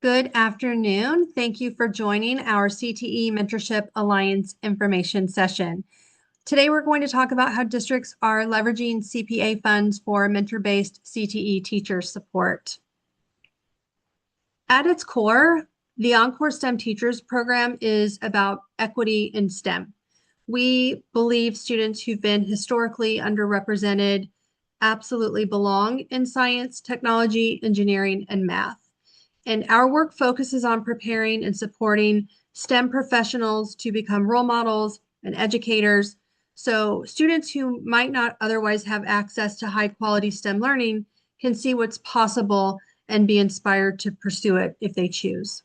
Good afternoon. Thank you for joining our CTE Mentorship Alliance information session. Today, we're going to talk about how districts are leveraging CPA funds for mentor-based CTE teacher support. At its core, the Encore STEM Teachers Program is about equity in STEM. We believe students who've been historically underrepresented absolutely belong in science, technology, engineering, and math. And our work focuses on preparing and supporting STEM professionals to become role models and educators. So students who might not otherwise have access to high quality STEM learning can see what's possible and be inspired to pursue it if they choose.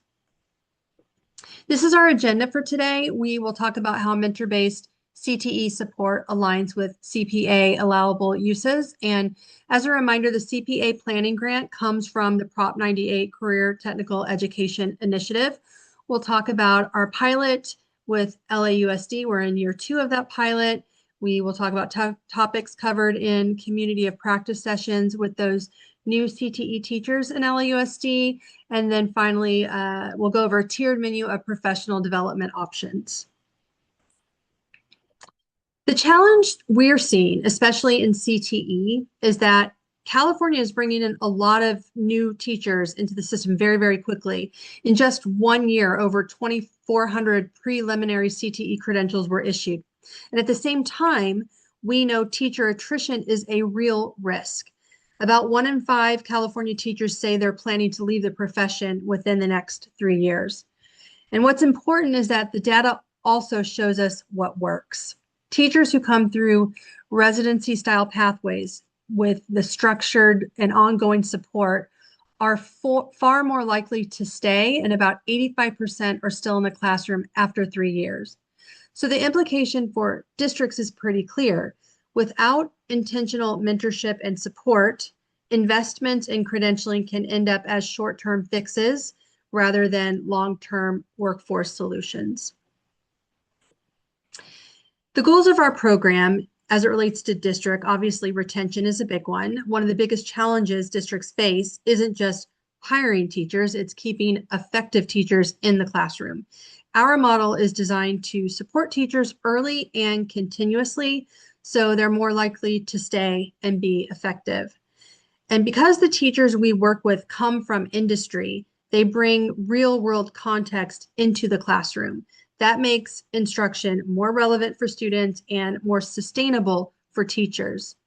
This is our agenda for today. We will talk about how mentor-based CTE support aligns with CPA allowable uses. And as a reminder, the CPA planning grant comes from the Prop 98 Career Technical Education Initiative. We'll talk about our pilot with LAUSD. We're in year 2 of that pilot. We will talk about topics covered in community of practice sessions with those new CTE teachers in LAUSD. And then finally, we'll go over a tiered menu of professional development options. The challenge we're seeing, especially in CTE, is that California is bringing in a lot of new teachers into the system very, very quickly. In just 1 year, over 2,400 preliminary CTE credentials were issued. And at the same time, we know teacher attrition is a real risk. About 1 in 5 California teachers say they're planning to leave the profession within the next 3 years. And what's important is that the data also shows us what works. Teachers who come through residency style pathways with the structured and ongoing support are far more likely to stay, and about 85% are still in the classroom after 3 years. So the implication for districts is pretty clear. Without intentional mentorship and support, investments in credentialing can end up as short-term fixes rather than long-term workforce solutions. The goals of our program as it relates to district, obviously retention is a big one. One of the biggest challenges districts face isn't just hiring teachers, it's keeping effective teachers in the classroom. Our model is designed to support teachers early and continuously, so they're more likely to stay and be effective. And because the teachers we work with come from industry, they bring real world context into the classroom. That makes instruction more relevant for students and more sustainable for teachers.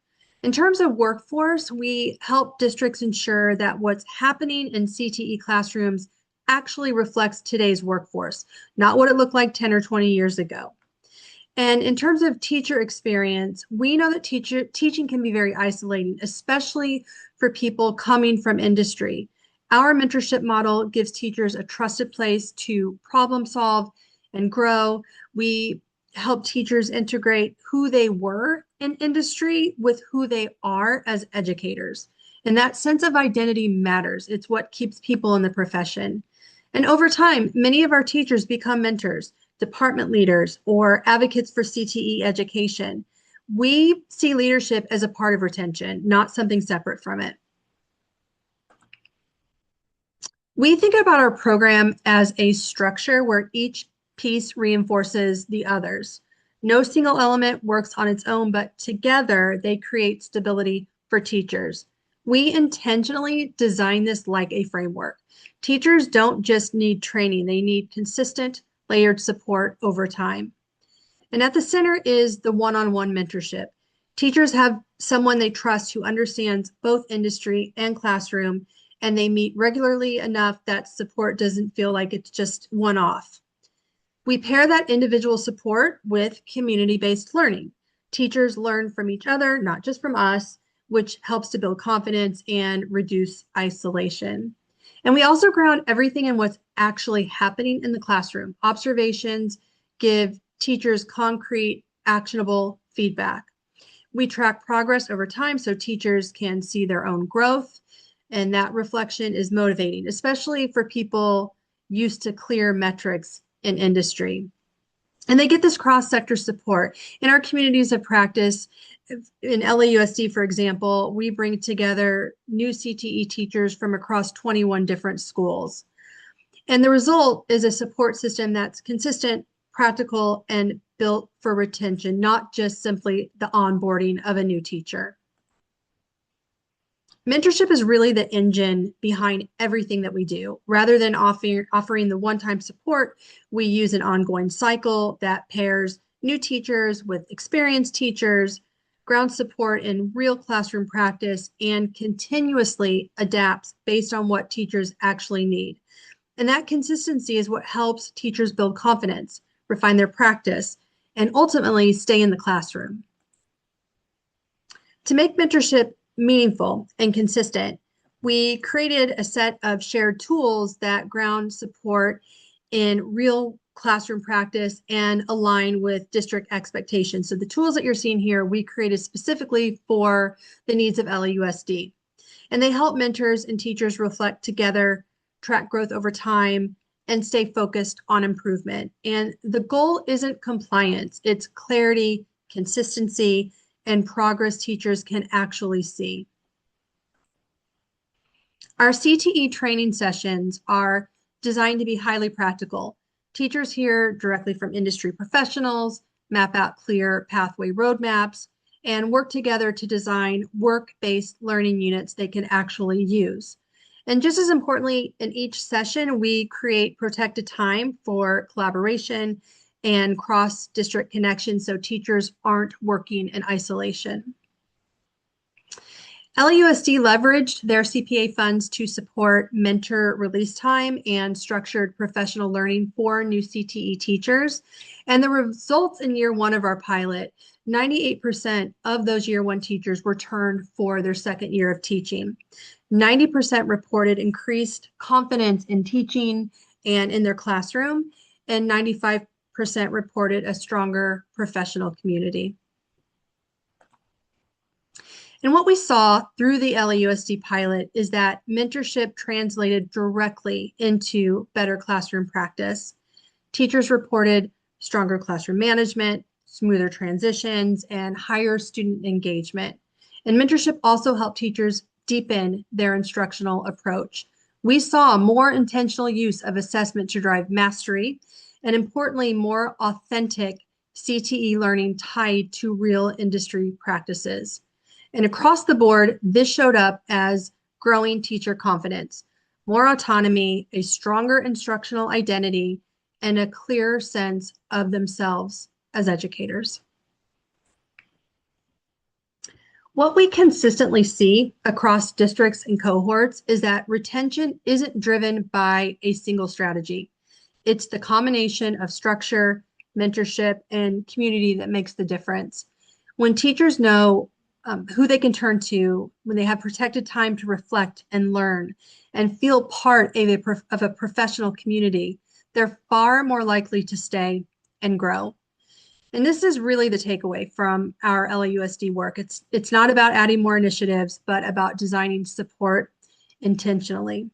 In terms of workforce, we help districts ensure that what's happening in CTE classrooms actually reflects today's workforce, not what it looked like 10 or 20 years ago. And in terms of teacher experience, we know that teaching can be very isolating, especially for people coming from industry. Our mentorship model gives teachers a trusted place to problem solve and grow. We help teachers integrate who they were in industry with who they are as educators. And that sense of identity matters. It's what keeps people in the profession. And over time, many of our teachers become mentors, department leaders, or advocates for CTE education. We see leadership as a part of retention, not something separate from it. We think about our program as a structure where each piece reinforces the others. No single element works on its own, but together they create stability for teachers. We intentionally design this like a framework. Teachers don't just need training, they need consistent, layered support over time. And at the center is the one-on-one mentorship. Teachers have someone they trust who understands both industry and classroom, and they meet regularly enough that support doesn't feel like it's just one-off. We pair that individual support with community-based learning. Teachers learn from each other, not just from us, which helps to build confidence and reduce isolation. And we also ground everything in what's actually happening in the classroom. Observations give teachers concrete, actionable feedback. We track progress over time so teachers can see their own growth, and that reflection is motivating, especially for people used to clear metrics in industry. And they get this cross-sector support. In our communities of practice, in LAUSD, for example, we bring together new CTE teachers from across 21 different schools. And the result is a support system that's consistent, practical, and built for retention, not just simply the onboarding of a new teacher. Mentorship is really the engine behind everything that we do. Rather than offering the one-time support, we use an ongoing cycle that pairs new teachers with experienced teachers, ground support in real classroom practice, and continuously adapts based on what teachers actually need. And that consistency is what helps teachers build confidence, refine their practice, and ultimately stay in the classroom. To make mentorship meaningful and consistent, we created a set of shared tools that ground support in real classroom practice and align with district expectations. So the tools that you're seeing here, we created specifically for the needs of LAUSD. And they help mentors and teachers reflect together, track growth over time, and stay focused on improvement. And the goal isn't compliance, it's clarity, consistency, and progress teachers can actually see. Our CTE training sessions are designed to be highly practical. Teachers hear directly from industry professionals, map out clear pathway roadmaps, and work together to design work-based learning units they can actually use. And just as importantly, in each session, we create protected time for collaboration and cross-district connections so teachers aren't working in isolation. LAUSD leveraged their CPA funds to support mentor release time and structured professional learning for new CTE teachers. And the results in year one of our pilot, 98% of those year one teachers returned for their second year of teaching. 90% reported increased confidence in teaching and in their classroom, and 95% reported a stronger professional community. And what we saw through the LAUSD pilot is that mentorship translated directly into better classroom practice. Teachers reported stronger classroom management, smoother transitions, and higher student engagement. And mentorship also helped teachers deepen their instructional approach. We saw a more intentional use of assessment to drive mastery, and importantly, more authentic CTE learning tied to real industry practices. And across the board, this showed up as growing teacher confidence, more autonomy, a stronger instructional identity, and a clearer sense of themselves as educators. What we consistently see across districts and cohorts is that retention isn't driven by a single strategy. It's the combination of structure, mentorship, and community that makes the difference. When teachers know who they can turn to, when they have protected time to reflect and learn and feel part of a professional community, they're far more likely to stay and grow. And this is really the takeaway from our LAUSD work. It's not about adding more initiatives, but about designing support intentionally.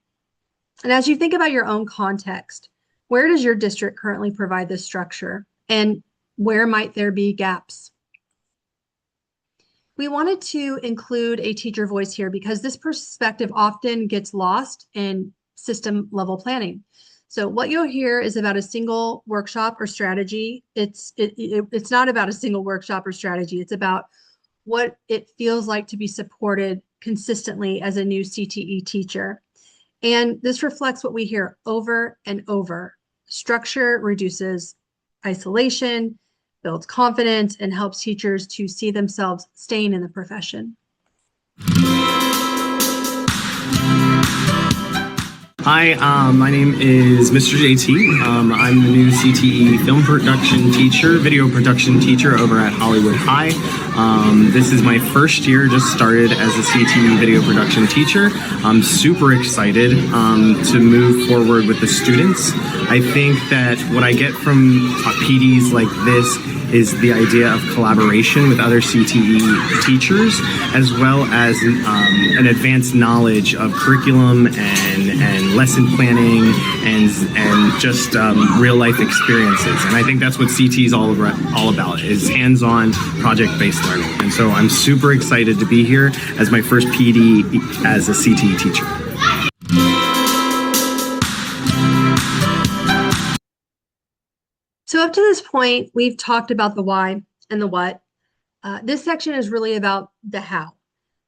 And as you think about your own context, where does your district currently provide this structure? And where might there be gaps? We wanted to include a teacher voice here because this perspective often gets lost in system level planning. So what you'll hear is about a single workshop or strategy. It's not about a single workshop or strategy. It's about what it feels like to be supported consistently as a new CTE teacher. And this reflects what we hear over and over. Structure reduces isolation, builds confidence, and helps teachers to see themselves staying in the profession. Hi, my name is Mr. JT. I'm the new CTE film production teacher, video production teacher over at Hollywood High. This is my first year, just started as a CTE video production teacher. I'm super excited to move forward with the students. I think that what I get from PDs like this is the idea of collaboration with other CTE teachers, as well as an advanced knowledge of curriculum and lesson planning and just real life experiences. And I think that's what CTE is all about, is hands-on project-based learning. And so I'm super excited to be here as my first PD as a CTE teacher. So up to this point, we've talked about the why and the what. This section is really about the how.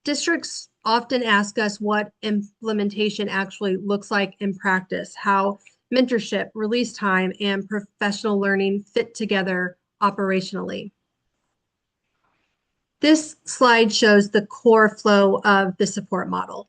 Districts often ask us what implementation actually looks like in practice, how mentorship, release time, and professional learning fit together operationally. This slide shows the core flow of the support model.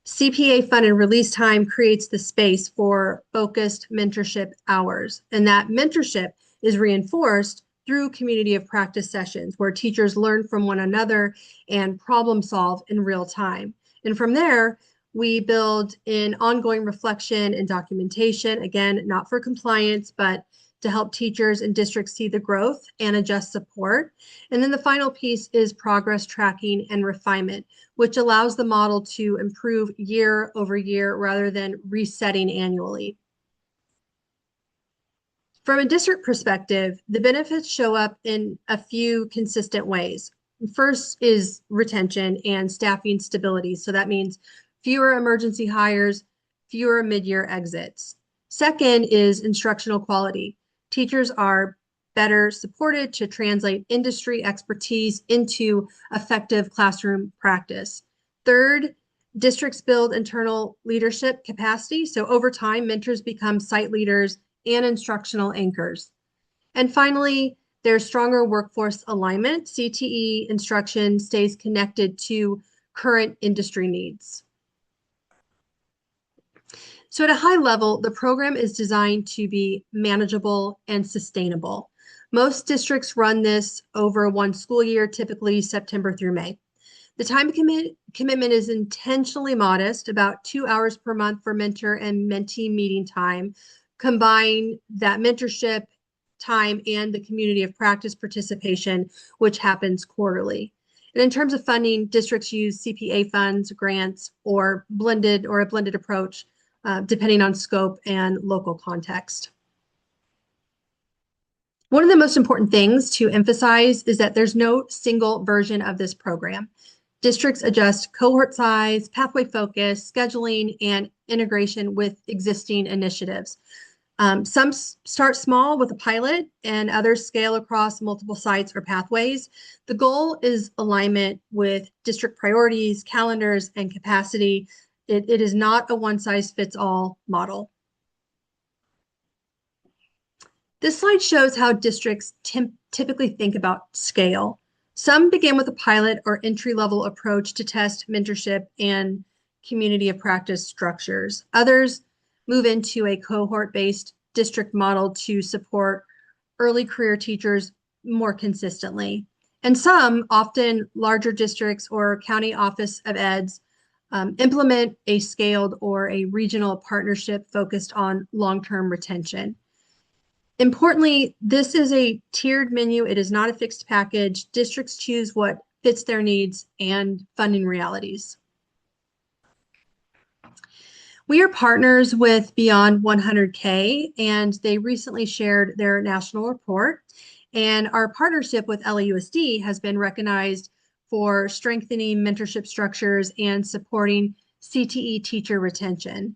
CPA-funded release time creates the space for focused mentorship hours, and that mentorship is reinforced through community of practice sessions where teachers learn from one another and problem solve in real time. And from there, we build in ongoing reflection and documentation, again, not for compliance, but to help teachers and districts see the growth and adjust support. And then the final piece is progress tracking and refinement, which allows the model to improve year over year rather than resetting annually. From a district perspective, the benefits show up in a few consistent ways. First is retention and staffing stability. So that means fewer emergency hires, fewer mid-year exits. Second is instructional quality. Teachers are better supported to translate industry expertise into effective classroom practice. Third, districts build internal leadership capacity. So over time, mentors become site leaders and instructional anchors. And finally, there's stronger workforce alignment. CTE instruction stays connected to current industry needs. So at a high level, the program is designed to be manageable and sustainable. Most districts run this over one school year, typically September through May. The time commitment is intentionally modest, about 2 hours per month for mentor and mentee meeting time. Combine that mentorship time and the community of practice participation, which happens quarterly. And in terms of funding, districts use CPA funds, grants, or a blended approach, depending on scope and local context. One of the most important things to emphasize is that there's no single version of this program. Districts adjust cohort size, pathway focus, scheduling, and integration with existing initiatives. Some start small with a pilot and others scale across multiple sites or pathways. The goal is alignment with district priorities, calendars, and capacity. It is not a one-size-fits-all model. This slide shows how districts typically think about scale. Some begin with a pilot or entry-level approach to test mentorship and community of practice structures. Others move into a cohort-based district model to support early career teachers more consistently. And some, often larger districts or county office of eds, implement a scaled or a regional partnership focused on long-term retention. Importantly, this is a tiered menu. It is not a fixed package. Districts choose what fits their needs and funding realities. We are partners with Beyond 100K, and they recently shared their national report. And our partnership with LAUSD has been recognized for strengthening mentorship structures and supporting CTE teacher retention.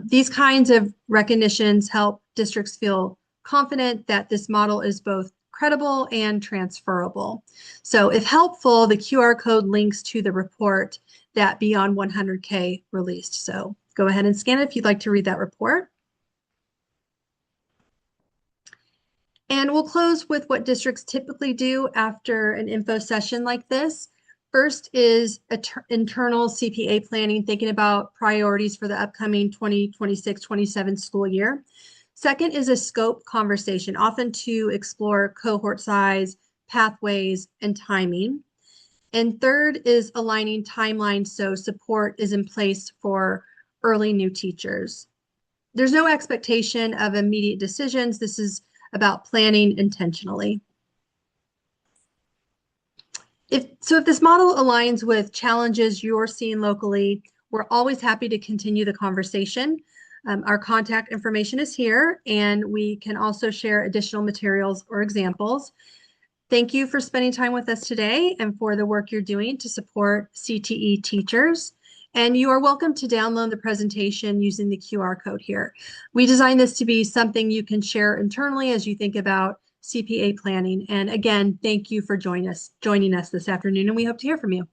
These kinds of recognitions help districts feel confident that this model is both credible and transferable. So if helpful, the QR code links to the report that Beyond 100K released. So go ahead and scan it if you'd like to read that report. And we'll close with what districts typically do after an info session like this. First is internal CPA planning, thinking about priorities for the upcoming 2026-27 school year. Second is a scope conversation, often to explore cohort size, pathways, and timing. And third is aligning timelines so support is in place for early new teachers. There's no expectation of immediate decisions. This is about planning intentionally. If this model aligns with challenges you're seeing locally, we're always happy to continue the conversation. Our contact information is here, and we can also share additional materials or examples. Thank you for spending time with us today and for the work you're doing to support CTE teachers. And you are welcome to download the presentation using the QR code here. We designed this to be something you can share internally as you think about CPA planning. And again, thank you for joining us this afternoon, and we hope to hear from you.